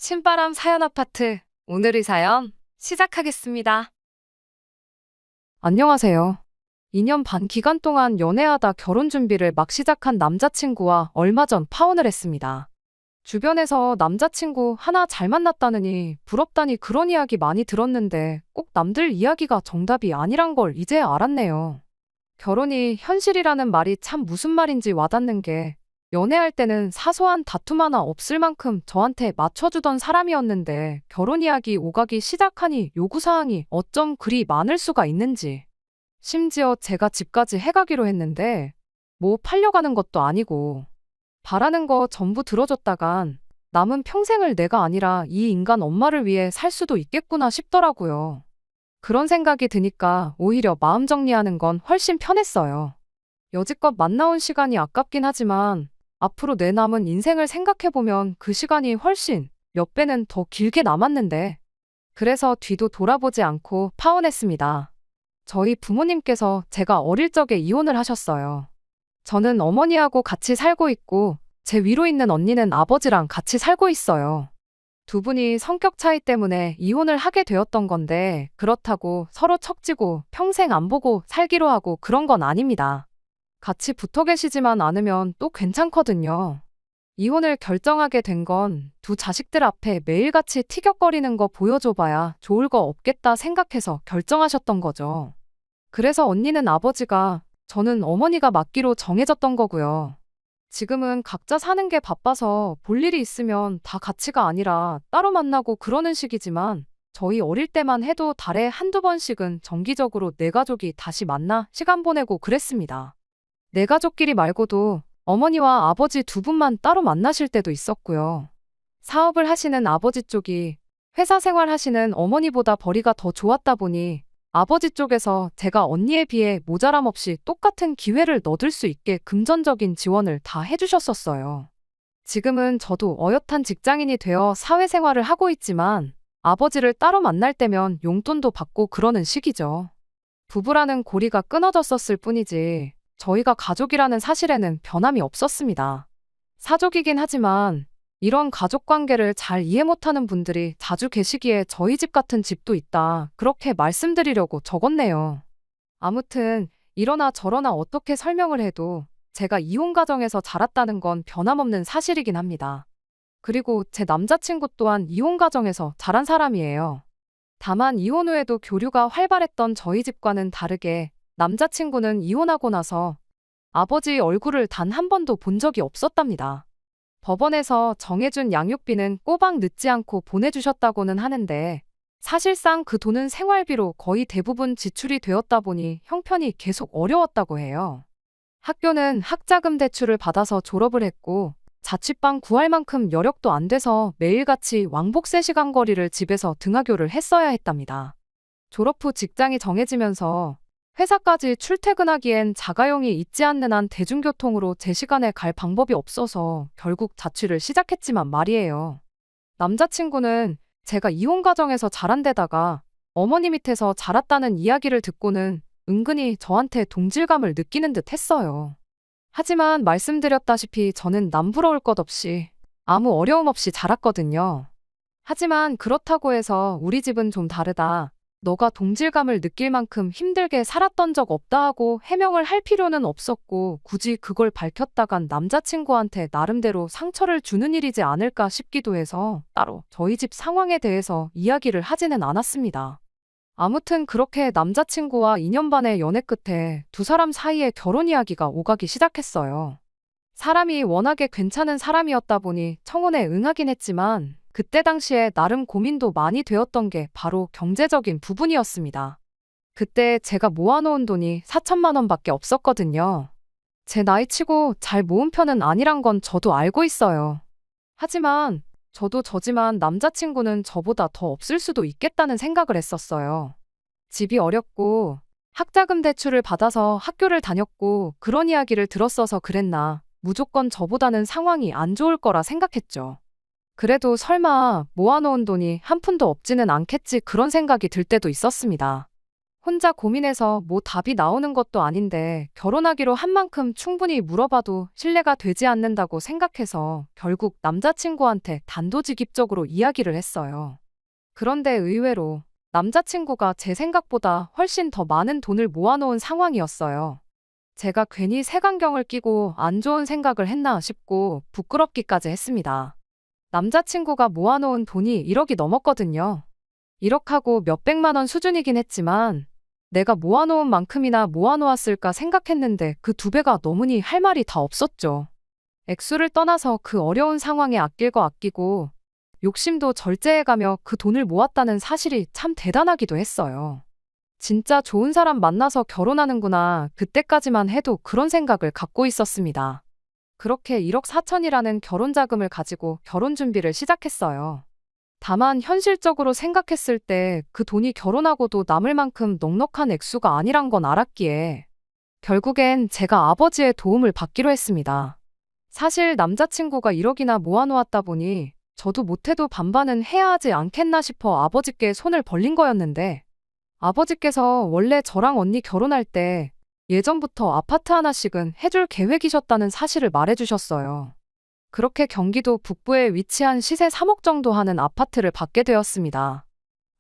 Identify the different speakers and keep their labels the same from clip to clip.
Speaker 1: 신바람 사연 아파트. 오늘의 사연 시작하겠습니다. 안녕하세요. 2년 반 기간 동안 연애하다 결혼 준비를 막 시작한 남자친구와 얼마 전 파혼을 했습니다. 주변에서 남자친구 하나 잘 만났다느니 부럽다니 그런 이야기 많이 들었는데 꼭 남들 이야기가 정답이 아니란 걸 이제야 알았네요. 결혼이 현실이라는 말이 참 무슨 말인지 와닿는 게 연애할 때는 사소한 다툼 하나 없을 만큼 저한테 맞춰주던 사람이었는데 결혼 이야기 오가기 시작하니 요구사항이 어쩜 그리 많을 수가 있는지. 심지어 제가 집까지 해가기로 했는데 뭐 팔려가는 것도 아니고 바라는 거 전부 들어줬다간 남은 평생을 내가 아니라 이 인간 엄마를 위해 살 수도 있겠구나 싶더라고요. 그런 생각이 드니까 오히려 마음 정리하는 건 훨씬 편했어요. 여지껏 만나온 시간이 아깝긴 하지만 앞으로 내 남은 인생을 생각해보면 그 시간이 훨씬 몇 배는 더 길게 남았는데. 그래서 뒤도 돌아보지 않고 파혼했습니다. 저희 부모님께서 제가 어릴 적에 이혼을 하셨어요. 저는 어머니하고 같이 살고 있고 제 위로 있는 언니는 아버지랑 같이 살고 있어요. 두 분이 성격 차이 때문에 이혼을 하게 되었던 건데 그렇다고 서로 척지고 평생 안 보고 살기로 하고 그런 건 아닙니다. 같이 붙어 계시지만 않으면 또 괜찮거든요. 이혼을 결정하게 된 건 두 자식들 앞에 매일같이 티격거리는 거 보여줘봐야 좋을 거 없겠다 생각해서 결정하셨던 거죠. 그래서 언니는 아버지가, 저는 어머니가 맡기로 정해졌던 거고요. 지금은 각자 사는 게 바빠서 볼 일이 있으면 다 같이가 아니라 따로 만나고 그러는 식이지만 저희 어릴 때만 해도 달에 한두 번씩은 정기적으로 네 가족이 다시 만나 시간 보내고 그랬습니다. 내 가족끼리 말고도 어머니와 아버지 두 분만 따로 만나실 때도 있었고요. 사업을 하시는 아버지 쪽이 회사 생활 하시는 어머니보다 벌이가 더 좋았다 보니 아버지 쪽에서 제가 언니에 비해 모자람 없이 똑같은 기회를 얻을 수 있게 금전적인 지원을 다 해주셨었어요. 지금은 저도 어엿한 직장인이 되어 사회생활을 하고 있지만 아버지를 따로 만날 때면 용돈도 받고 그러는 시기죠. 부부라는 고리가 끊어졌었을 뿐이지 저희가 가족이라는 사실에는 변함이 없었습니다. 사족이긴 하지만 이런 가족 관계를 잘 이해 못하는 분들이 자주 계시기에 저희 집 같은 집도 있다, 그렇게 말씀드리려고 적었네요. 아무튼 이러나 저러나 어떻게 설명을 해도 제가 이혼 가정에서 자랐다는 건 변함없는 사실이긴 합니다. 그리고 제 남자친구 또한 이혼 가정에서 자란 사람이에요. 다만 이혼 후에도 교류가 활발했던 저희 집과는 다르게 남자친구는 이혼하고 나서 아버지 얼굴을 단 한 번도 본 적이 없었답니다. 법원에서 정해준 양육비는 꼬박 늦지 않고 보내주셨다고는 하는데 사실상 그 돈은 생활비로 거의 대부분 지출이 되었다 보니 형편이 계속 어려웠다고 해요. 학교는 학자금 대출을 받아서 졸업을 했고 자취방 구할 만큼 여력도 안 돼서 매일같이 왕복 3시간 거리를 집에서 등하교를 했어야 했답니다. 졸업 후 직장이 정해지면서 회사까지 출퇴근하기엔 자가용이 있지 않는 한 대중교통으로 제 시간에 갈 방법이 없어서 결국 자취를 시작했지만 말이에요. 남자친구는 제가 이혼 가정에서 자란 데다가 어머니 밑에서 자랐다는 이야기를 듣고는 은근히 저한테 동질감을 느끼는 듯 했어요. 하지만 말씀드렸다시피 저는 남부러울 것 없이 아무 어려움 없이 자랐거든요. 하지만 그렇다고 해서 우리 집은 좀 다르다, 너가 동질감을 느낄 만큼 힘들게 살았던 적 없다 하고 해명을 할 필요는 없었고 굳이 그걸 밝혔다간 남자친구한테 나름대로 상처를 주는 일이지 않을까 싶기도 해서 따로 저희 집 상황에 대해서 이야기를 하지는 않았습니다. 아무튼 그렇게 남자친구와 2년 반의 연애 끝에 두 사람 사이에 결혼 이야기가 오가기 시작했어요. 사람이 워낙에 괜찮은 사람이었다 보니 청혼에 응하긴 했지만 그때 당시에 나름 고민도 많이 되었던 게 바로 경제적인 부분이었습니다. 그때 제가 모아놓은 돈이 4천만 원밖에 없었거든요. 제 나이치고 잘 모은 편은 아니란 건 저도 알고 있어요. 하지만 저도 저지만 남자친구는 저보다 더 없을 수도 있겠다는 생각을 했었어요. 집이 어렵고 학자금 대출을 받아서 학교를 다녔고 그런 이야기를 들었어서 그랬나 무조건 저보다는 상황이 안 좋을 거라 생각했죠. 그래도 설마 모아놓은 돈이 한 푼도 없지는 않겠지 그런 생각이 들 때도 있었습니다. 혼자 고민해서 뭐 답이 나오는 것도 아닌데 결혼하기로 한 만큼 충분히 물어봐도 신뢰가 되지 않는다고 생각해서 결국 남자친구한테 단도직입적으로 이야기를 했어요. 그런데 의외로 남자친구가 제 생각보다 훨씬 더 많은 돈을 모아놓은 상황이었어요. 제가 괜히 색안경을 끼고 안 좋은 생각을 했나 싶고 부끄럽기까지 했습니다. 남자친구가 모아놓은 돈이 1억이 넘었거든요. 1억하고 몇백만 원 수준이긴 했지만 내가 모아놓은 만큼이나 모아놓았을까 생각했는데 그 2배가 넘으니 할 말이 다 없었죠. 액수를 떠나서 그 어려운 상황에 아낄 거 아끼고 욕심도 절제해가며 그 돈을 모았다는 사실이 참 대단하기도 했어요. 진짜 좋은 사람 만나서 결혼하는구나. 그때까지만 해도 그런 생각을 갖고 있었습니다. 그렇게 1억 4천이라는 결혼 자금을 가지고 결혼 준비를 시작했어요. 다만 현실적으로 생각했을 때 그 돈이 결혼하고도 남을 만큼 넉넉한 액수가 아니란 건 알았기에 결국엔 제가 아버지의 도움을 받기로 했습니다. 사실 남자친구가 1억이나 모아놓았다 보니 저도 못해도 반반은 해야 하지 않겠나 싶어 아버지께 손을 벌린 거였는데 아버지께서 원래 저랑 언니 결혼할 때 예전부터 아파트 하나씩은 해줄 계획이셨다는 사실을 말해주셨어요. 그렇게 경기도 북부에 위치한 시세 3억 정도 하는 아파트를 받게 되었습니다.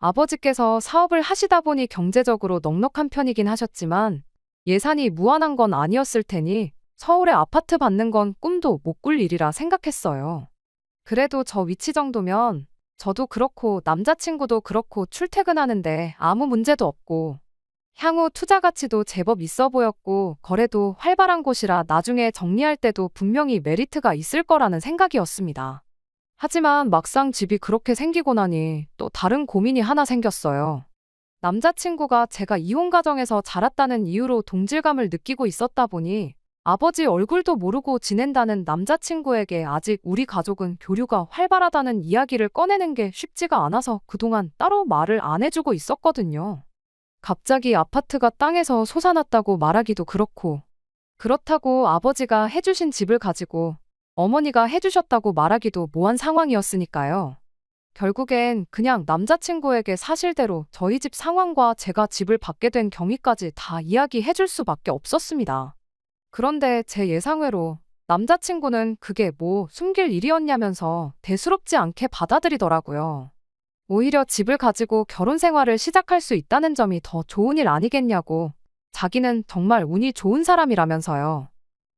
Speaker 1: 아버지께서 사업을 하시다 보니 경제적으로 넉넉한 편이긴 하셨지만 예산이 무한한 건 아니었을 테니 서울에 아파트 받는 건 꿈도 못 꿀 일이라 생각했어요. 그래도 저 위치 정도면 저도 그렇고 남자친구도 그렇고 출퇴근하는데 아무 문제도 없고 향후 투자 가치도 제법 있어 보였고 거래도 활발한 곳이라 나중에 정리할 때도 분명히 메리트가 있을 거라는 생각이었습니다. 하지만 막상 집이 그렇게 생기고 나니 또 다른 고민이 하나 생겼어요. 남자친구가 제가 이혼 가정에서 자랐다는 이유로 동질감을 느끼고 있었다 보니 아버지 얼굴도 모르고 지낸다는 남자친구에게 아직 우리 가족은 교류가 활발하다는 이야기를 꺼내는 게 쉽지가 않아서 그동안 따로 말을 안 해주고 있었거든요. 갑자기 아파트가 땅에서 솟아났다고 말하기도 그렇고 그렇다고 아버지가 해주신 집을 가지고 어머니가 해주셨다고 말하기도 모한 상황이었으니까요. 결국엔 그냥 남자친구에게 사실대로 저희 집 상황과 제가 집을 받게 된 경위까지 다 이야기해줄 수밖에 없었습니다. 그런데 제 예상외로 남자친구는 그게 뭐 숨길 일이었냐면서 대수롭지 않게 받아들이더라고요. 오히려 집을 가지고 결혼 생활을 시작할 수 있다는 점이 더 좋은 일 아니겠냐고 자기는 정말 운이 좋은 사람이라면서요.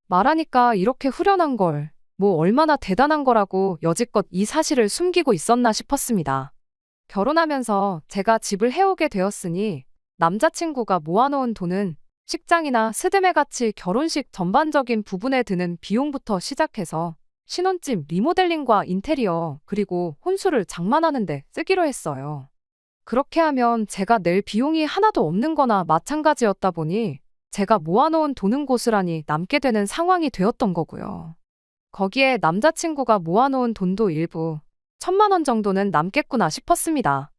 Speaker 1: 말하니까 이렇게 후련한 걸 뭐 얼마나 대단한 거라고 여지껏 이 사실을 숨기고 있었나 싶었습니다. 결혼하면서 제가 집을 해오게 되었으니 남자친구가 모아놓은 돈은 식장이나 스드메 같이 결혼식 전반적인 부분에 드는 비용부터 시작해서 신혼집 리모델링과 인테리어 그리고 혼수를 장만하는 데 쓰기로 했어요. 그렇게 하면 제가 낼 비용이 하나도 없는 거나 마찬가지였다 보니 제가 모아놓은 돈은 고스란히 남게 되는 상황이 되었던 거고요. 거기에 남자친구가 모아놓은 돈도 일부 1,000만 원 정도는 남겠구나 싶었습니다.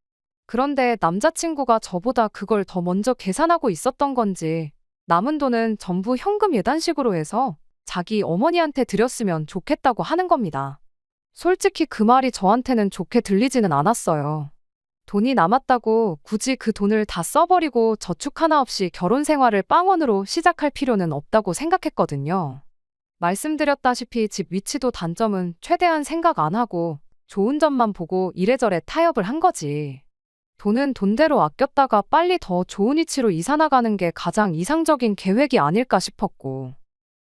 Speaker 1: 그런데 남자친구가 저보다 그걸 더 먼저 계산하고 있었던 건지 남은 돈은 전부 현금 예단식으로 해서 자기 어머니한테 드렸으면 좋겠다고 하는 겁니다. 솔직히 그 말이 저한테는 좋게 들리지는 않았어요. 돈이 남았다고 굳이 그 돈을 다 써버리고 저축 하나 없이 결혼 생활을 빵원으로 시작할 필요는 없다고 생각했거든요. 말씀드렸다시피 집 위치도 단점은 최대한 생각 안 하고 좋은 점만 보고 이래저래 타협을 한 거지. 돈은 돈대로 아꼈다가 빨리 더 좋은 위치로 이사 나가는 게 가장 이상적인 계획이 아닐까 싶었고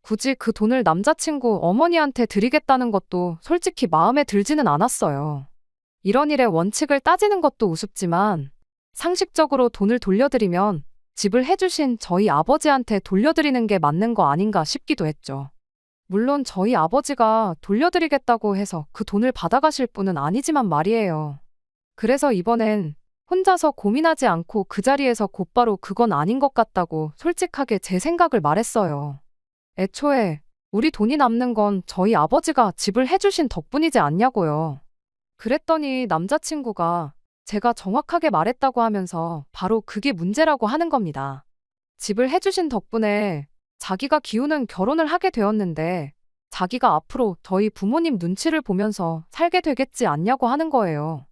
Speaker 1: 굳이 그 돈을 남자친구 어머니한테 드리겠다는 것도 솔직히 마음에 들지는 않았어요. 이런 일의 원칙을 따지는 것도 우습지만 상식적으로 돈을 돌려드리면 집을 해주신 저희 아버지한테 돌려드리는 게 맞는 거 아닌가 싶기도 했죠. 물론 저희 아버지가 돌려드리겠다고 해서 그 돈을 받아가실 분은 아니지만 말이에요. 그래서 이번엔 혼자서 고민하지 않고 그 자리에서 곧바로 그건 아닌 것 같다고 솔직하게 제 생각을 말했어요. 애초에 우리 돈이 남는 건 저희 아버지가 집을 해주신 덕분이지 않냐고요. 그랬더니 남자친구가 제가 정확하게 말했다고 하면서 바로 그게 문제라고 하는 겁니다. 집을 해주신 덕분에 자기가 기우는 결혼을 하게 되었는데 자기가 앞으로 저희 부모님 눈치를 보면서 살게 되겠지 않냐고 하는 거예요.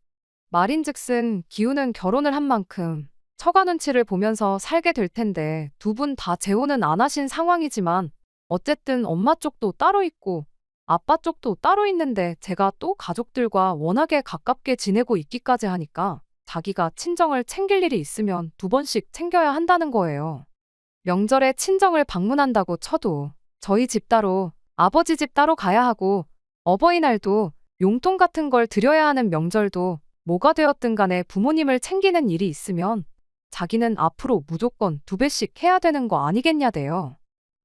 Speaker 1: 말인즉슨 기우는 결혼을 한 만큼 처가 눈치를 보면서 살게 될 텐데 두 분 다 재혼은 안 하신 상황이지만 어쨌든 엄마 쪽도 따로 있고 아빠 쪽도 따로 있는데 제가 또 가족들과 워낙에 가깝게 지내고 있기까지 하니까 자기가 친정을 챙길 일이 있으면 두 번씩 챙겨야 한다는 거예요. 명절에 친정을 방문한다고 쳐도 저희 집 따로, 아버지 집 따로 가야 하고 어버이날도 용돈 같은 걸 드려야 하는 명절도 뭐가 되었든 간에 부모님을 챙기는 일이 있으면 자기는 앞으로 무조건 두 배씩 해야 되는 거 아니겠냐대요.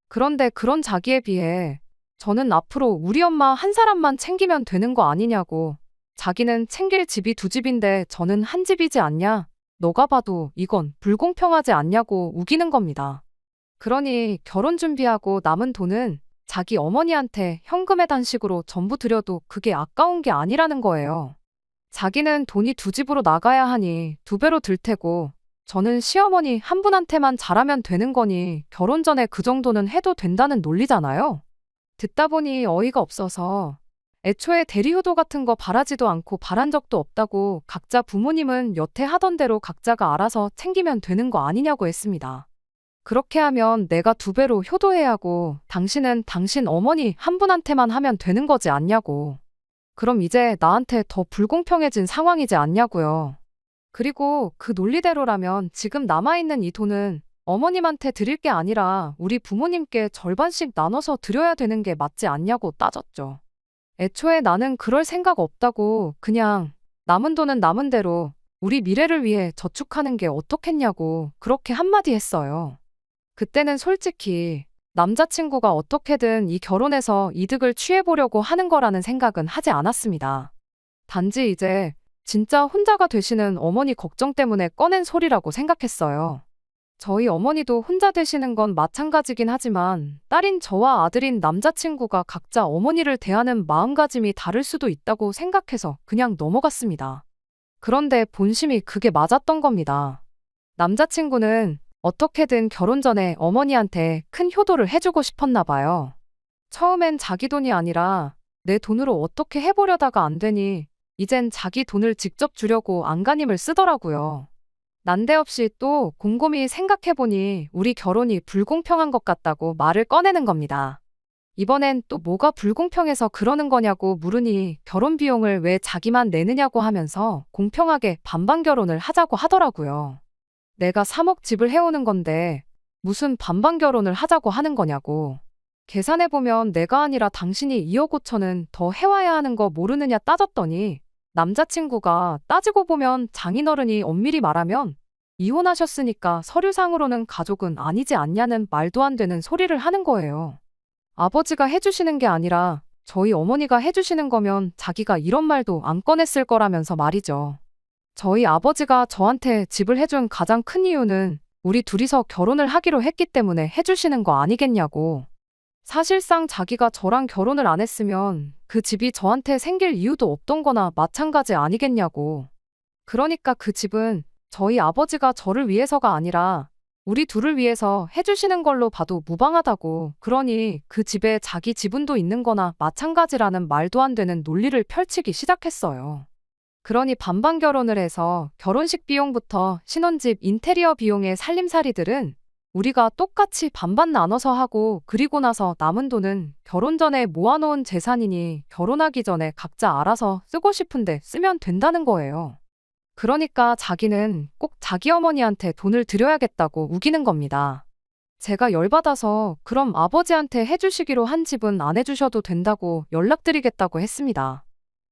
Speaker 1: 그런데 그런 자기에 비해 저는 앞으로 우리 엄마 한 사람만 챙기면 되는 거 아니냐고. 자기는 챙길 집이 두 집인데 저는 한 집이지 않냐? 너가 봐도 이건 불공평하지 않냐고 우기는 겁니다. 그러니 결혼 준비하고 남은 돈은 자기 어머니한테 현금의 단식으로 전부 드려도 그게 아까운 게 아니라는 거예요. 자기는 돈이 두 집으로 나가야 하니 두 배로 들 테고 저는 시어머니 한 분한테만 잘하면 되는 거니 결혼 전에 그 정도는 해도 된다는 논리잖아요. 듣다 보니 어이가 없어서 애초에 대리효도 같은 거 바라지도 않고 바란 적도 없다고 각자 부모님은 여태 하던 대로 각자가 알아서 챙기면 되는 거 아니냐고 했습니다. 그렇게 하면 내가 두 배로 효도해야 하고 당신은 당신 어머니 한 분한테만 하면 되는 거지 않냐고. 그럼 이제 나한테 더 불공평해진 상황이지 않냐고요. 그리고 그 논리대로라면 지금 남아있는 이 돈은 어머님한테 드릴 게 아니라 우리 부모님께 절반씩 나눠서 드려야 되는 게 맞지 않냐고 따졌죠. 애초에 나는 그럴 생각 없다고 그냥 남은 돈은 남은 대로 우리 미래를 위해 저축하는 게 어떻겠냐고 그렇게 한마디 했어요. 그때는 솔직히 남자친구가 어떻게든 이 결혼에서 이득을 취해보려고 하는 거라는 생각은 하지 않았습니다. 단지 이제 진짜 혼자가 되시는 어머니 걱정 때문에 꺼낸 소리라고 생각했어요. 저희 어머니도 혼자 되시는 건 마찬가지긴 하지만 딸인 저와 아들인 남자친구가 각자 어머니를 대하는 마음가짐이 다를 수도 있다고 생각해서 그냥 넘어갔습니다. 그런데 본심이 그게 맞았던 겁니다. 남자친구는 어떻게든 결혼 전에 어머니한테 큰 효도를 해주고 싶었나 봐요. 처음엔 자기 돈이 아니라 내 돈으로 어떻게 해보려다가 안 되니 이젠 자기 돈을 직접 주려고 안간힘을 쓰더라고요. 난데없이 또 곰곰이 생각해보니 우리 결혼이 불공평한 것 같다고 말을 꺼내는 겁니다. 이번엔 또 뭐가 불공평해서 그러는 거냐고 물으니 결혼 비용을 왜 자기만 내느냐고 하면서 공평하게 반반 결혼을 하자고 하더라고요. 내가 3억 집을 해오는 건데 무슨 반반 결혼을 하자고 하는 거냐고. 계산해보면 내가 아니라 당신이 2억 5천은 더 해와야 하는 거 모르느냐 따졌더니 남자친구가 따지고 보면 장인어른이 엄밀히 말하면 이혼하셨으니까 서류상으로는 가족은 아니지 않냐는 말도 안 되는 소리를 하는 거예요. 아버지가 해주시는 게 아니라 저희 어머니가 해주시는 거면 자기가 이런 말도 안 꺼냈을 거라면서 말이죠. 저희 아버지가 저한테 집을 해준 가장 큰 이유는 우리 둘이서 결혼을 하기로 했기 때문에 해주시는 거 아니겠냐고. 사실상 자기가 저랑 결혼을 안 했으면 그 집이 저한테 생길 이유도 없던 거나 마찬가지 아니겠냐고. 그러니까 그 집은 저희 아버지가 저를 위해서가 아니라 우리 둘을 위해서 해주시는 걸로 봐도 무방하다고. 그러니 그 집에 자기 지분도 있는 거나 마찬가지라는 말도 안 되는 논리를 펼치기 시작했어요. 그러니 반반 결혼을 해서 결혼식 비용부터 신혼집 인테리어 비용의 살림살이들은 우리가 똑같이 반반 나눠서 하고 그리고 나서 남은 돈은 결혼 전에 모아놓은 재산이니 결혼하기 전에 각자 알아서 쓰고 싶은데 쓰면 된다는 거예요. 그러니까 자기는 꼭 자기 어머니한테 돈을 드려야겠다고 우기는 겁니다. 제가 열받아서 그럼 아버지한테 해주시기로 한 집은 안 해주셔도 된다고 연락드리겠다고 했습니다.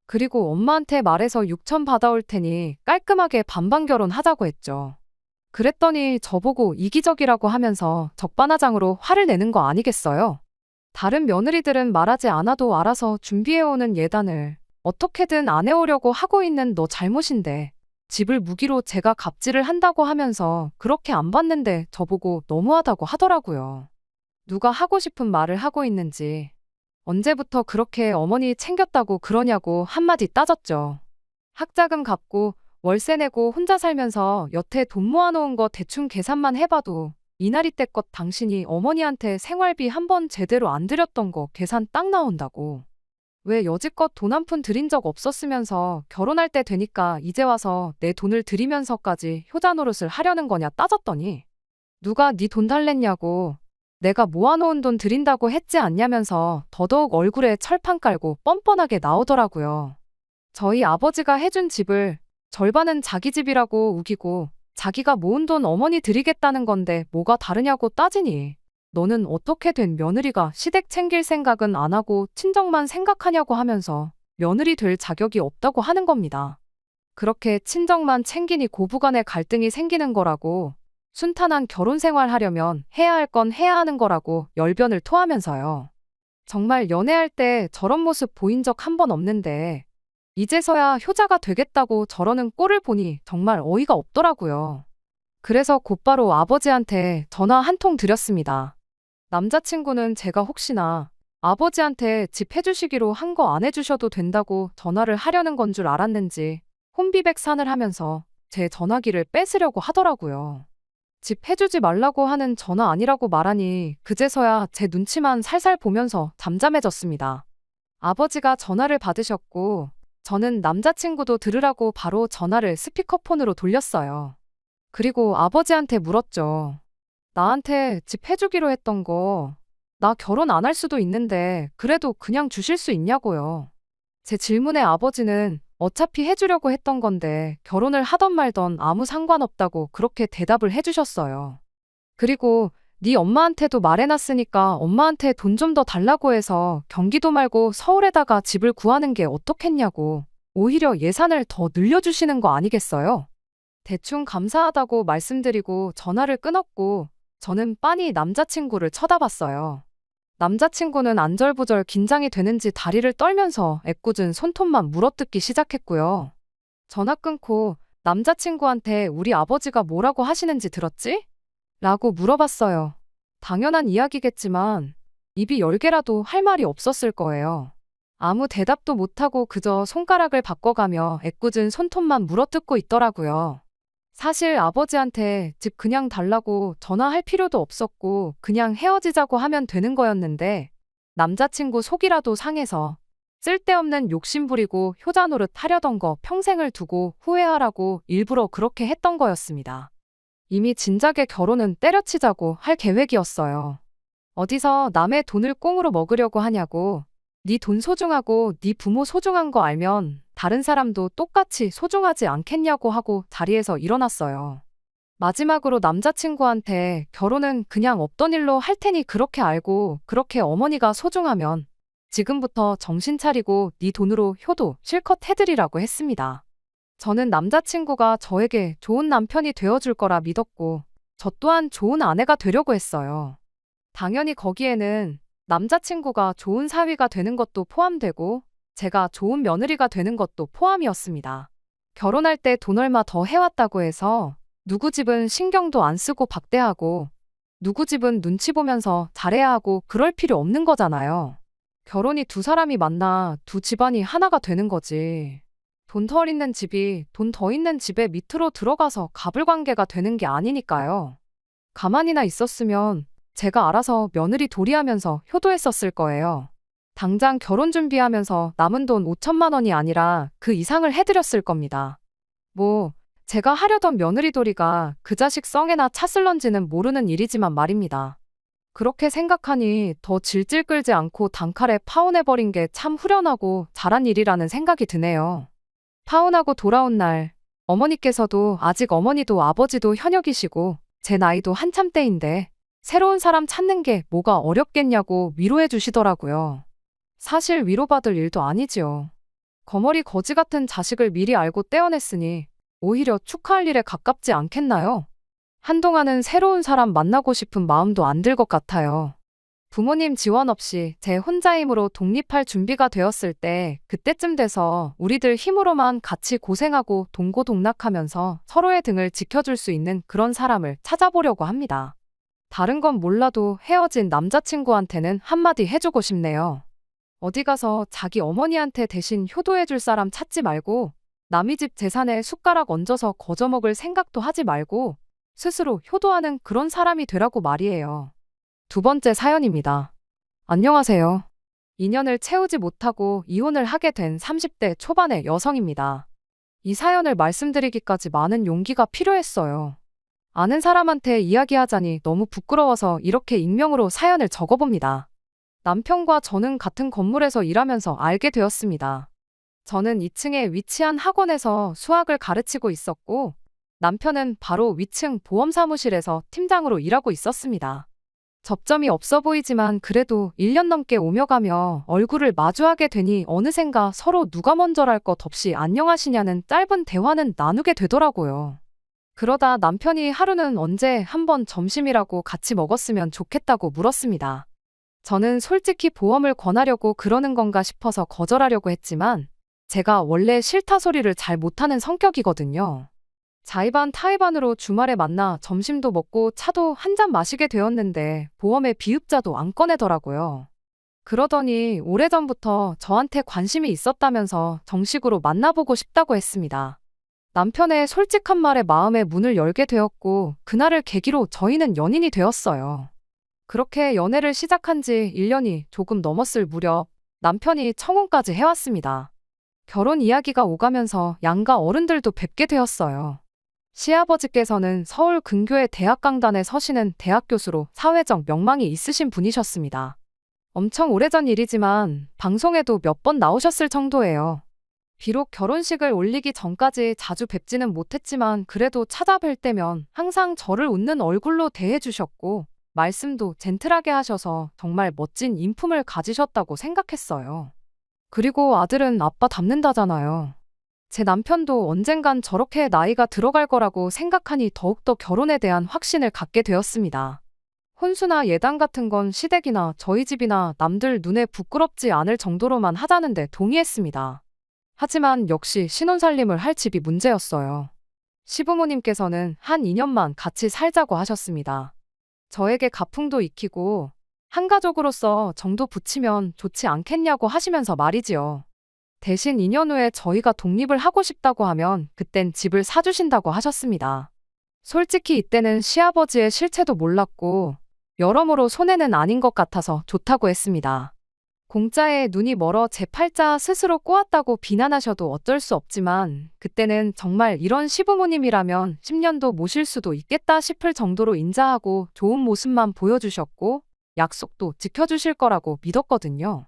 Speaker 1: 그리고 엄마한테 말해서 6천 받아올 테니 깔끔하게 반반 결혼하자고 했죠. 그랬더니 저보고 이기적이라고 하면서 적반하장으로 화를 내는 거 아니겠어요? 다른 며느리들은 말하지 않아도 알아서 준비해오는 예단을 어떻게든 안 해오려고 하고 있는 너 잘못인데 집을 무기로 제가 갑질을 한다고 하면서 그렇게 안 받는데 저보고 너무하다고 하더라고요. 누가 하고 싶은 말을 하고 있는지 언제부터 그렇게 어머니 챙겼다고 그러냐고 한마디 따졌죠. 학자금 갚고 월세 내고 혼자 살면서 여태 돈 모아놓은 거 대충 계산만 해봐도 이날이 때껏 당신이 어머니한테 생활비 한 번 제대로 안 드렸던 거 계산 딱 나온다고. 왜 여지껏 돈 한 푼 들인 적 없었으면서 결혼할 때 되니까 이제 와서 내 돈을 들이면서까지 효자 노릇을 하려는 거냐 따졌더니 누가 네 돈 달랬냐고 내가 모아놓은 돈 드린다고 했지 않냐면서 더더욱 얼굴에 철판 깔고 뻔뻔하게 나오더라고요. 저희 아버지가 해준 집을 절반은 자기 집이라고 우기고 자기가 모은 돈 어머니 드리겠다는 건데 뭐가 다르냐고 따지니 너는 어떻게 된 며느리가 시댁 챙길 생각은 안 하고 친정만 생각하냐고 하면서 며느리 될 자격이 없다고 하는 겁니다. 그렇게 친정만 챙기니 고부간의 갈등이 생기는 거라고 순탄한 결혼 생활 하려면 해야 할 건 해야 하는 거라고 열변을 토하면서요. 정말 연애할 때 저런 모습 보인 적 한 번 없는데 이제서야 효자가 되겠다고 저러는 꼴을 보니 정말 어이가 없더라고요. 그래서 곧바로 아버지한테 전화 한 통 드렸습니다. 남자친구는 제가 혹시나 아버지한테 집 해주시기로 한 거 안 해주셔도 된다고 전화를 하려는 건 줄 알았는지 혼비백산을 하면서 제 전화기를 뺏으려고 하더라고요. 집 해주지 말라고 하는 전화 아니라고 말하니 그제서야 제 눈치만 살살 보면서 잠잠해졌습니다. 아버지가 전화를 받으셨고 저는 남자친구도 들으라고 바로 전화를 스피커폰으로 돌렸어요. 그리고 아버지한테 물었죠. 나한테 집 해주기로 했던 거, 나 결혼 안 할 수도 있는데 그래도 그냥 주실 수 있냐고요. 제 질문에 아버지는 어차피 해주려고 했던 건데 결혼을 하던 말던 아무 상관없다고 그렇게 대답을 해주셨어요. 그리고 네 엄마한테도 말해놨으니까 엄마한테 돈 좀 더 달라고 해서 경기도 말고 서울에다가 집을 구하는 게 어떻겠냐고 오히려 예산을 더 늘려주시는 거 아니겠어요? 대충 감사하다고 말씀드리고 전화를 끊었고 저는 빤히 남자친구를 쳐다봤어요. 남자친구는 안절부절 긴장이 되는지 다리를 떨면서 애꿎은 손톱만 물어뜯기 시작했고요. 전화 끊고 남자친구한테 우리 아버지가 뭐라고 하시는지 들었지? 라고 물어봤어요. 당연한 이야기겠지만 입이 10개라도 할 말이 없었을 거예요. 아무 대답도 못하고 그저 손가락을 바꿔가며 애꿎은 손톱만 물어뜯고 있더라고요. 사실 아버지한테 집 그냥 달라고 전화할 필요도 없었고 그냥 헤어지자고 하면 되는 거였는데 남자친구 속이라도 상해서 쓸데없는 욕심부리고 효자 노릇 하려던 거 평생을 두고 후회하라고 일부러 그렇게 했던 거였습니다. 이미 진작에 결혼은 때려치자고 할 계획이었어요. 어디서 남의 돈을 꽁으로 먹으려고 하냐고 네 돈 소중하고 네 부모 소중한 거 알면 다른 사람도 똑같이 소중하지 않겠냐고 하고 자리에서 일어났어요. 마지막으로 남자친구한테 결혼은 그냥 없던 일로 할 테니 그렇게 알고 그렇게 어머니가 소중하면 지금부터 정신 차리고 네 돈으로 효도 실컷 해드리라고 했습니다. 저는 남자친구가 저에게 좋은 남편이 되어줄 거라 믿었고 저 또한 좋은 아내가 되려고 했어요. 당연히 거기에는 남자친구가 좋은 사위가 되는 것도 포함되고 제가 좋은 며느리가 되는 것도 포함이었습니다. 결혼할 때 돈 얼마 더 해왔다고 해서 누구 집은 신경도 안 쓰고 박대하고 누구 집은 눈치 보면서 잘해야 하고 그럴 필요 없는 거잖아요. 결혼이 두 사람이 만나 두 집안이 하나가 되는 거지. 돈 덜 있는 집이 돈 더 있는 집의 밑으로 들어가서 가불관계가 되는 게 아니니까요. 가만히나 있었으면 제가 알아서 며느리 도리하면서 효도했었을 거예요. 당장 결혼 준비하면서 남은 돈 5천만 원이 아니라 그 이상을 해드렸을 겁니다. 뭐 제가 하려던 며느리 도리가 그 자식 성에나 찼을런지는 모르는 일이지만 말입니다. 그렇게 생각하니 더 질질 끌지 않고 단칼에 파혼해버린 게 참 후련하고 잘한 일이라는 생각이 드네요. 파혼하고 돌아온 날 어머니께서도 아직 어머니도 아버지도 현역이시고 제 나이도 한참 때인데 새로운 사람 찾는 게 뭐가 어렵겠냐고 위로해 주시더라고요. 사실 위로받을 일도 아니지요. 거머리 거지 같은 자식을 미리 알고 떼어냈으니 오히려 축하할 일에 가깝지 않겠나요? 한동안은 새로운 사람 만나고 싶은 마음도 안 들 것 같아요. 부모님 지원 없이 제 혼자 힘으로 독립할 준비가 되었을 때 그때쯤 돼서 우리들 힘으로만 같이 고생하고 동고동락하면서 서로의 등을 지켜줄 수 있는 그런 사람을 찾아보려고 합니다. 다른 건 몰라도 헤어진 남자친구한테는 한마디 해주고 싶네요. 어디 가서 자기 어머니한테 대신 효도해줄 사람 찾지 말고 남의 집 재산에 숟가락 얹어서 거저먹을 생각도 하지 말고 스스로 효도하는 그런 사람이 되라고 말이에요. 두 번째 사연입니다. 안녕하세요. 2년을 채우지 못하고 이혼을 하게 된 30대 초반의 여성입니다. 이 사연을 말씀드리기까지 많은 용기가 필요했어요. 아는 사람한테 이야기하자니 너무 부끄러워서 이렇게 익명으로 사연을 적어봅니다. 남편과 저는 같은 건물에서 일하면서 알게 되었습니다. 저는 2층에 위치한 학원에서 수학을 가르치고 있었고, 남편은 바로 위층 보험사무실에서 팀장으로 일하고 있었습니다. 접점이 없어 보이지만 그래도 1년 넘게 오며 가며 얼굴을 마주하게 되니 어느샌가 서로 누가 먼저랄 것 없이 안녕하시냐는 짧은 대화는 나누게 되더라고요. 그러다 남편이 하루는 언제 한번 점심이라고 같이 먹었으면 좋겠다고 물었습니다. 저는 솔직히 보험을 권하려고 그러는 건가 싶어서 거절하려고 했지만 제가 원래 싫다 소리를 잘 못하는 성격이거든요. 자의반 타의반으로 주말에 만나 점심도 먹고 차도 한 잔 마시게 되었는데 보험의 비읍자도 안 꺼내더라고요. 그러더니 오래전부터 저한테 관심이 있었다면서 정식으로 만나보고 싶다고 했습니다. 남편의 솔직한 말에 마음의 문을 열게 되었고 그날을 계기로 저희는 연인이 되었어요. 그렇게 연애를 시작한 지 1년이 조금 넘었을 무렵 남편이 청혼까지 해왔습니다. 결혼 이야기가 오가면서 양가 어른들도 뵙게 되었어요. 시아버지께서는 서울 근교의 대학 강단에 서시는 대학 교수로 사회적 명망이 있으신 분이셨습니다. 엄청 오래전 일이지만 방송에도 몇 번 나오셨을 정도예요. 비록 결혼식을 올리기 전까지 자주 뵙지는 못했지만 그래도 찾아뵐 때면 항상 저를 웃는 얼굴로 대해주셨고 말씀도 젠틀하게 하셔서 정말 멋진 인품을 가지셨다고 생각했어요. 그리고 아들은 아빠 닮는다잖아요. 제 남편도 언젠간 저렇게 나이가 들어갈 거라고 생각하니 더욱더 결혼에 대한 확신을 갖게 되었습니다. 혼수나 예단 같은 건 시댁이나 저희 집이나 남들 눈에 부끄럽지 않을 정도로만 하자는데 동의했습니다. 하지만 역시 신혼살림을 할 집이 문제였어요. 시부모님께서는 한 2년만 같이 살자고 하셨습니다. 저에게 가풍도 익히고 한 가족으로서 정도 붙이면 좋지 않겠냐고 하시면서 말이지요. 대신 2년 후에 저희가 독립을 하고 싶다고 하면 그땐 집을 사주신다고 하셨습니다. 솔직히 이때는 시아버지의 실체도 몰랐고 여러모로 손해는 아닌 것 같아서 좋다고 했습니다. 공짜에 눈이 멀어 제 팔자 스스로 꼬았다고 비난하셔도 어쩔 수 없지만 그때는 정말 이런 시부모님이라면 10년도 모실 수도 있겠다 싶을 정도로 인자하고 좋은 모습만 보여주셨고 약속도 지켜주실 거라고 믿었거든요.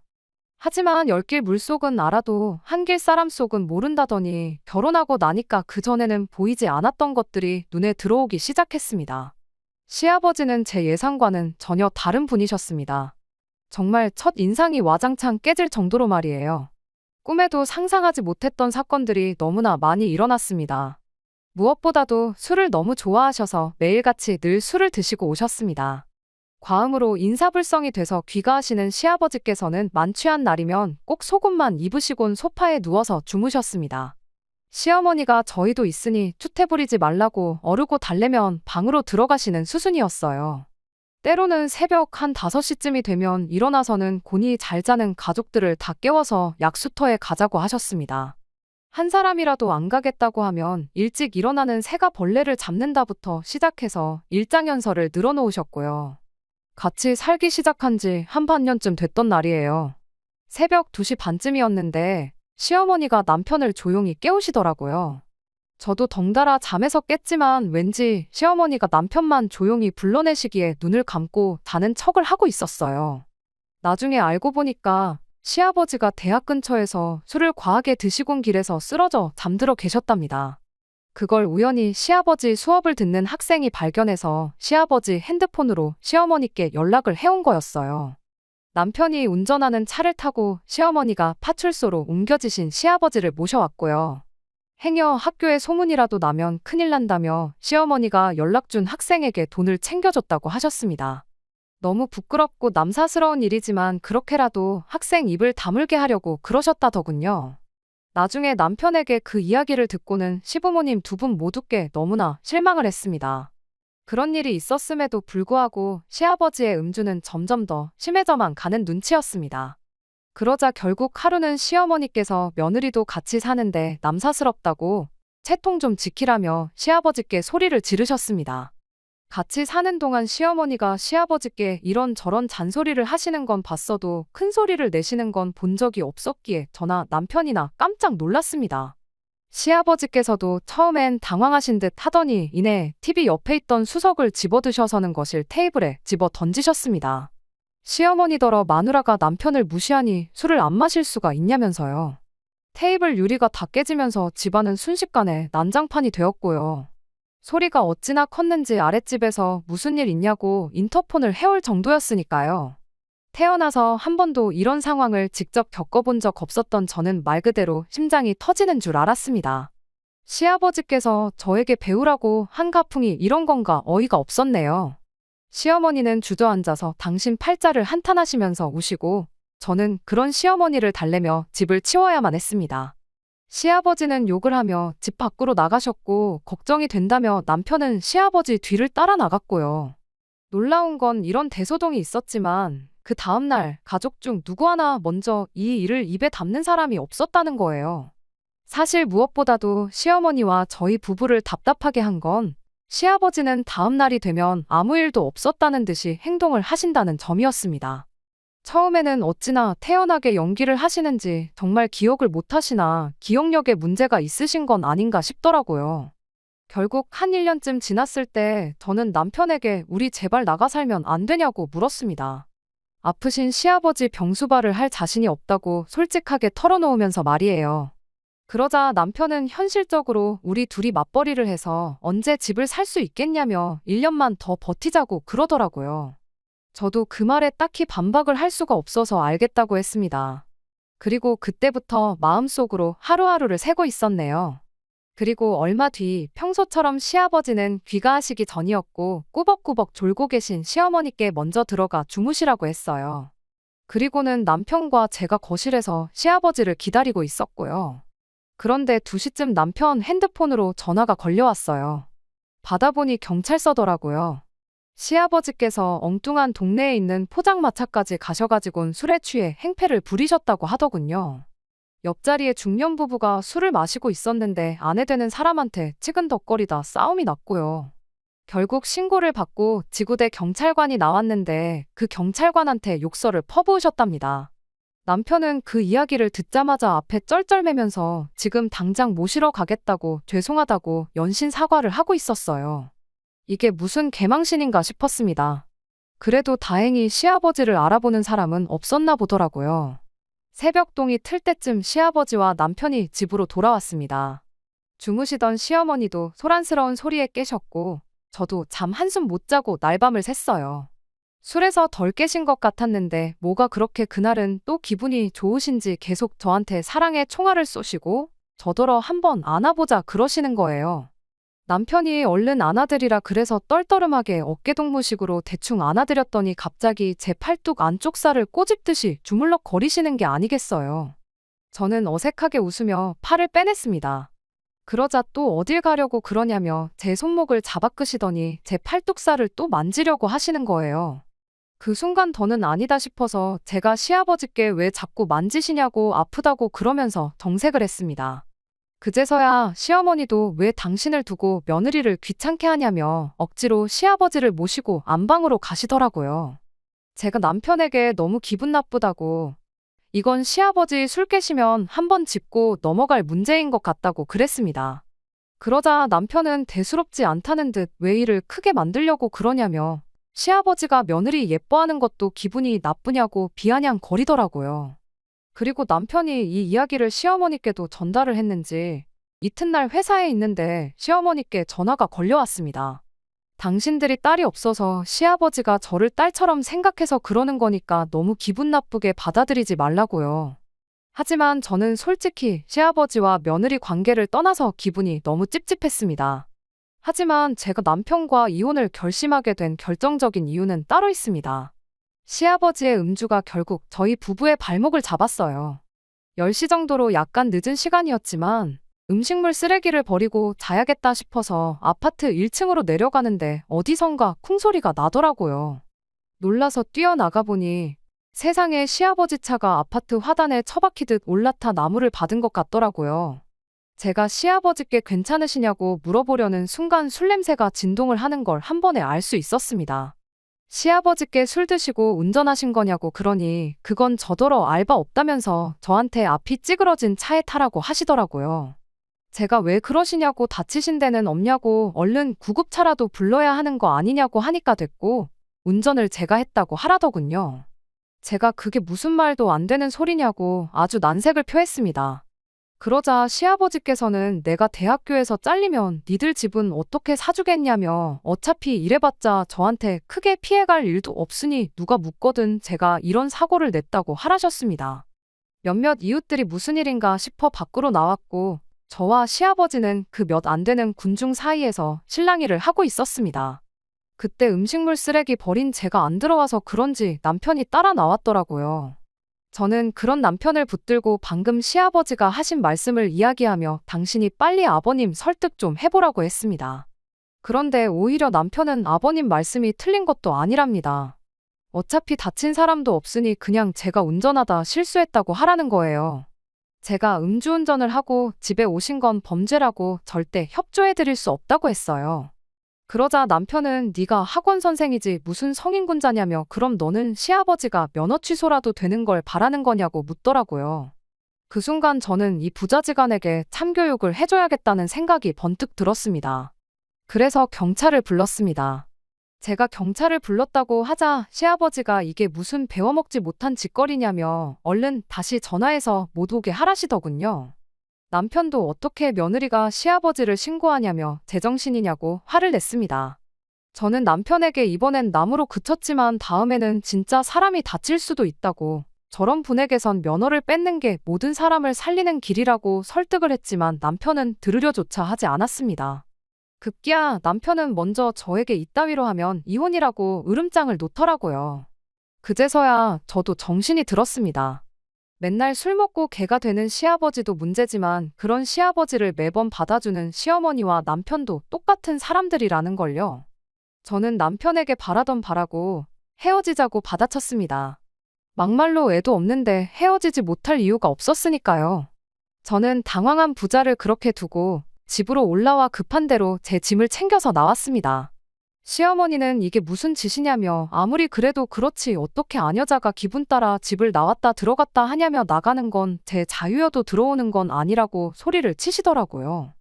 Speaker 1: 하지만 열길 물속은 알아도 한길 사람 속은 모른다더니 결혼하고 나니까 그전에는 보이지 않았던 것들이 눈에 들어오기 시작했습니다. 시아버지는 제 예상과는 전혀 다른 분이셨습니다. 정말 첫 인상이 와장창 깨질 정도로 말이에요. 꿈에도 상상하지 못했던 사건들이 너무나 많이 일어났습니다. 무엇보다도 술을 너무 좋아하셔서 매일같이 늘 술을 드시고 오셨습니다. 과음으로 인사불성이 돼서 귀가하시는 시아버지께서는 만취한 날이면 꼭 속옷만 입으시곤 소파에 누워서 주무셨습니다. 시어머니가 저희도 있으니 추태 부리지 말라고 어르고 달래면 방으로 들어가시는 수순이었어요. 때로는 새벽 한 5시쯤이 되면 일어나서는 곤히 잘 자는 가족들을 다 깨워서 약수터에 가자고 하셨습니다. 한 사람이라도 안 가겠다고 하면 일찍 일어나는 새가 벌레를 잡는다부터 시작해서 일장연설을 늘어놓으셨고요. 같이 살기 시작한 지 한 반년쯤 됐던 날이에요. 새벽 2시 반쯤이었는데 시어머니가 남편을 조용히 깨우시더라고요. 저도 덩달아 잠에서 깼지만 왠지 시어머니가 남편만 조용히 불러내시기에 눈을 감고 자는 척을 하고 있었어요. 나중에 알고 보니까 시아버지가 대학 근처에서 술을 과하게 드시곤 길에서 쓰러져 잠들어 계셨답니다. 그걸 우연히 시아버지 수업을 듣는 학생이 발견해서 시아버지 핸드폰으로 시어머니께 연락을 해온 거였어요. 남편이 운전하는 차를 타고 시어머니가 파출소로 옮겨지신 시아버지를 모셔왔고요. 행여 학교에 소문이라도 나면 큰일 난다며 시어머니가 연락 준 학생에게 돈을 챙겨줬다고 하셨습니다. 너무 부끄럽고 남사스러운 일이지만 그렇게라도 학생 입을 다물게 하려고 그러셨다더군요. 나중에 남편에게 그 이야기를 듣고는 시부모님 두 분 모두께 너무나 실망을 했습니다. 그런 일이 있었음에도 불구하고 시아버지의 음주는 점점 더 심해져만 가는 눈치였습니다. 그러자 결국 하루는 시어머니께서 며느리도 같이 사는데 남사스럽다고 채통 좀 지키라며 시아버지께 소리를 지르셨습니다. 같이 사는 동안 시어머니가 시아버지께 이런저런 잔소리를 하시는 건 봤어도 큰 소리를 내시는 건 본 적이 없었기에 저나 남편이나 깜짝 놀랐습니다. 시아버지께서도 처음엔 당황하신 듯 하더니 이내 TV 옆에 있던 수석을 집어드셔서는 거실 테이블에 집어 던지셨습니다. 시어머니더러 마누라가 남편을 무시하니 술을 안 마실 수가 있냐면서요. 테이블 유리가 다 깨지면서 집안은 순식간에 난장판이 되었고요. 소리가 어찌나 컸는지 아랫집에서 무슨 일 있냐고 인터폰을 해올 정도였으니까요. 태어나서 한 번도 이런 상황을 직접 겪어본 적 없었던 저는 말 그대로 심장이 터지는 줄 알았습니다. 시아버지께서 저에게 배우라고 한 가풍이 이런 건가 어이가 없었네요. 시어머니는 주저앉아서 당신 팔자를 한탄하시면서 우시고 저는 그런 시어머니를 달래며 집을 치워야만 했습니다. 시아버지는 욕을 하며 집 밖으로 나가셨고 걱정이 된다며 남편은 시아버지 뒤를 따라 나갔고요. 놀라운 건 이런 대소동이 있었지만 그 다음날 가족 중 누구 하나 먼저 이 일을 입에 담는 사람이 없었다는 거예요. 사실 무엇보다도 시어머니와 저희 부부를 답답하게 한 건 시아버지는 다음날이 되면 아무 일도 없었다는 듯이 행동을 하신다는 점이었습니다. 처음에는 어찌나 태연하게 연기를 하시는지 정말 기억을 못 하시나 기억력에 문제가 있으신 건 아닌가 싶더라고요. 결국 한 1년쯤 지났을 때 저는 남편에게 우리 제발 나가 살면 안 되냐고 물었습니다. 아프신 시아버지 병수발을 할 자신이 없다고 솔직하게 털어놓으면서 말이에요. 그러자 남편은 현실적으로 우리 둘이 맞벌이를 해서 언제 집을 살 수 있겠냐며 1년만 더 버티자고 그러더라고요. 저도 그 말에 딱히 반박을 할 수가 없어서 알겠다고 했습니다. 그리고 그때부터 마음속으로 하루하루를 새고 있었네요. 그리고 얼마 뒤 평소처럼 시아버지는 귀가하시기 전이었고 꾸벅꾸벅 졸고 계신 시어머니께 먼저 들어가 주무시라고 했어요. 그리고는 남편과 제가 거실에서 시아버지를 기다리고 있었고요. 그런데 2시쯤 남편 핸드폰으로 전화가 걸려왔어요. 받아보니 경찰서더라고요. 시아버지께서 엉뚱한 동네에 있는 포장마차까지 가셔가지곤 술에 취해 행패를 부리셨다고 하더군요. 옆자리에 중년 부부가 술을 마시고 있었는데 아내 되는 사람한테 치근덕거리다 싸움이 났고요. 결국 신고를 받고 지구대 경찰관이 나왔는데 그 경찰관한테 욕설을 퍼부으셨답니다. 남편은 그 이야기를 듣자마자 앞에 쩔쩔매면서 지금 당장 모시러 가겠다고 죄송하다고 연신 사과를 하고 있었어요. 이게 무슨 개망신인가 싶었습니다. 그래도 다행히 시아버지를 알아보는 사람은 없었나 보더라고요. 새벽동이 틀 때쯤 시아버지와 남편이 집으로 돌아왔습니다. 주무시던 시어머니도 소란스러운 소리에 깨셨고 저도 잠 한숨 못 자고 날밤을 샜어요. 술에서 덜 깨신 것 같았는데 뭐가 그렇게 그날은 또 기분이 좋으신지 계속 저한테 사랑의 총알을 쏘시고 저더러 한번 안아보자 그러시는 거예요. 남편이 얼른 안아드리라 그래서 떨떠름하게 어깨동무식으로 대충 안아드렸더니 갑자기 제 팔뚝 안쪽 살을 꼬집듯이 주물럭거리시는 게 아니겠어요. 저는 어색하게 웃으며 팔을 빼냈습니다. 그러자 또 어딜 가려고 그러냐며 제 손목을 잡아 끄시더니 제 팔뚝살을 또 만지려고 하시는 거예요. 그 순간 더는 아니다 싶어서 제가 시아버지께 왜 자꾸 만지시냐고 아프다고 그러면서 정색을 했습니다. 그제서야 시어머니도 왜 당신을 두고 며느리를 귀찮게 하냐며 억지로 시아버지를 모시고 안방으로 가시더라고요. 제가 남편에게 너무 기분 나쁘다고 이건 시아버지 술 깨시면 한번 짚고 넘어갈 문제인 것 같다고 그랬습니다. 그러자 남편은 대수롭지 않다는 듯 왜 일을 크게 만들려고 그러냐며 시아버지가 며느리 예뻐하는 것도 기분이 나쁘냐고 비아냥거리더라고요. 그리고 남편이 이 이야기를 시어머니께도 전달을 했는지 이튿날 회사에 있는데 시어머니께 전화가 걸려왔습니다. 당신들이 딸이 없어서 시아버지가 저를 딸처럼 생각해서 그러는 거니까 너무 기분 나쁘게 받아들이지 말라고요. 하지만 저는 솔직히 시아버지와 며느리 관계를 떠나서 기분이 너무 찝찝했습니다. 하지만 제가 남편과 이혼을 결심하게 된 결정적인 이유는 따로 있습니다. 시아버지의 음주가 결국 저희 부부의 발목을 잡았어요. 10시 정도로 약간 늦은 시간이었지만 음식물 쓰레기를 버리고 자야겠다 싶어서 아파트 1층으로 내려가는데 어디선가 쿵소리가 나더라고요. 놀라서 뛰어나가 보니 세상에 시아버지 차가 아파트 화단에 처박히듯 올라타 나무를 받은 것 같더라고요. 제가 시아버지께 괜찮으시냐고 물어보려는 순간 술 냄새가 진동을 하는 걸 한 번에 알 수 있었습니다. 시아버지께 술 드시고 운전하신 거냐고 그러니 그건 저더러 알바 없다면서 저한테 앞이 찌그러진 차에 타라고 하시더라고요. 제가 왜 그러시냐고 다치신 데는 없냐고 얼른 구급차라도 불러야 하는 거 아니냐고 하니까 됐고 운전을 제가 했다고 하라더군요. 제가 그게 무슨 말도 안 되는 소리냐고 아주 난색을 표했습니다. 그러자 시아버지께서는 내가 대학교에서 잘리면 니들 집은 어떻게 사주겠냐며 어차피 이래봤자 저한테 크게 피해갈 일도 없으니 누가 묻거든 제가 이런 사고를 냈다고 하라셨습니다. 몇몇 이웃들이 무슨 일인가 싶어 밖으로 나왔고 저와 시아버지는 그 몇 안 되는 군중 사이에서 실랑이를 하고 있었습니다. 그때 음식물 쓰레기 버린 제가 안 들어와서 그런지 남편이 따라 나왔더라고요. 저는 그런 남편을 붙들고 방금 시아버지가 하신 말씀을 이야기하며 당신이 빨리 아버님 설득 좀 해보라고 했습니다. 그런데 오히려 남편은 아버님 말씀이 틀린 것도 아니랍니다. 어차피 다친 사람도 없으니 그냥 제가 운전하다 실수했다고 하라는 거예요. 제가 음주운전을 하고 집에 오신 건 범죄라고 절대 협조해드릴 수 없다고 했어요. 그러자 남편은 네가 학원 선생이지 무슨 성인군자냐며 그럼 너는 시아버지가 면허 취소라도 되는 걸 바라는 거냐고 묻더라고요. 그 순간 저는 이 부자지간에게 참교육을 해줘야겠다는 생각이 번뜩 들었습니다. 그래서 경찰을 불렀습니다. 제가 경찰을 불렀다고 하자 시아버지가 이게 무슨 배워먹지 못한 짓거리냐며 얼른 다시 전화해서 못 오게 하라시더군요. 남편도 어떻게 며느리가 시아버지를 신고하냐며 제정신이냐고 화를 냈습니다. 저는 남편에게 이번엔 남으로 그쳤지만 다음에는 진짜 사람이 다칠 수도 있다고 저런 분에게선 면허를 뺏는 게 모든 사람을 살리는 길이라고 설득을 했지만 남편은 들으려조차 하지 않았습니다. 급기야 남편은 먼저 저에게 이따위로 하면 이혼이라고 으름장을 놓더라고요. 그제서야 저도 정신이 들었습니다. 맨날 술 먹고 개가 되는 시아버지도 문제지만 그런 시아버지를 매번 받아주는 시어머니와 남편도 똑같은 사람들이라는 걸요. 저는 남편에게 바라던 바라고 헤어지자고 받아쳤습니다. 막말로 애도 없는데 헤어지지 못할 이유가 없었으니까요. 저는 당황한 부자를 그렇게 두고 집으로 올라와 급한 대로 제 짐을 챙겨서 나왔습니다. 시어머니는 이게 무슨 짓이냐며 아무리 그래도 그렇지 어떻게 아녀자가 기분 따라 집을 나왔다 들어갔다 하냐며 나가는 건 제 자유여도 들어오는 건 아니라고 소리를 치시더라고요.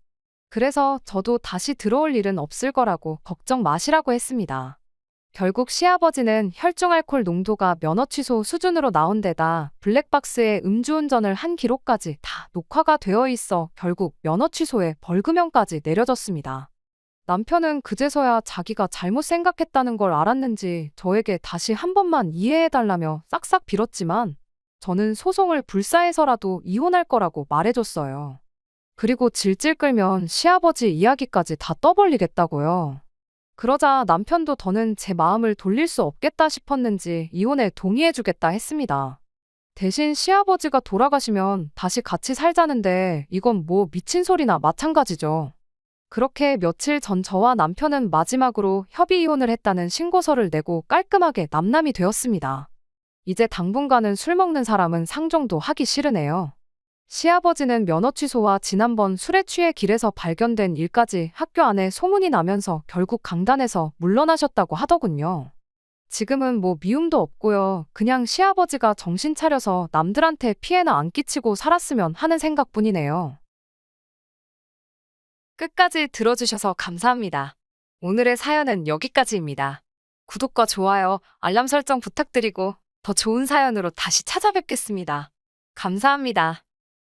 Speaker 1: 그래서 저도 다시 들어올 일은 없을 거라고 걱정 마시라고 했습니다. 결국 시아버지는 혈중 알코올 농도가 면허 취소 수준으로 나온 데다 블랙박스에 음주운전을 한 기록까지 다 녹화가 되어 있어 결국 면허 취소에 벌금형까지 내려졌습니다. 남편은 그제서야 자기가 잘못 생각했다는 걸 알았는지 저에게 다시 한 번만 이해해달라며 싹싹 빌었지만 저는 소송을 불사해서라도 이혼할 거라고 말해줬어요. 그리고 질질 끌면 시아버지 이야기까지 다 떠벌리겠다고요. 그러자 남편도 더는 제 마음을 돌릴 수 없겠다 싶었는지 이혼에 동의해주겠다 했습니다. 대신 시아버지가 돌아가시면 다시 같이 살자는데 이건 뭐 미친 소리나 마찬가지죠. 그렇게 며칠 전 저와 남편은 마지막으로 협의 이혼을 했다는 신고서를 내고 깔끔하게 남남이 되었습니다. 이제 당분간은 술 먹는 사람은 상종도 하기 싫으네요. 시아버지는 면허 취소와 지난번 술에 취해 길에서 발견된 일까지 학교 안에 소문이 나면서 결국 강단에서 물러나셨다고 하더군요. 지금은 뭐 미움도 없고요. 그냥 시아버지가 정신 차려서 남들한테 피해나 안 끼치고 살았으면 하는 생각뿐이네요. 끝까지 들어주셔서 감사합니다. 오늘의 사연은 여기까지입니다. 구독과 좋아요, 알람 설정 부탁드리고 더 좋은 사연으로 다시 찾아뵙겠습니다. 감사합니다.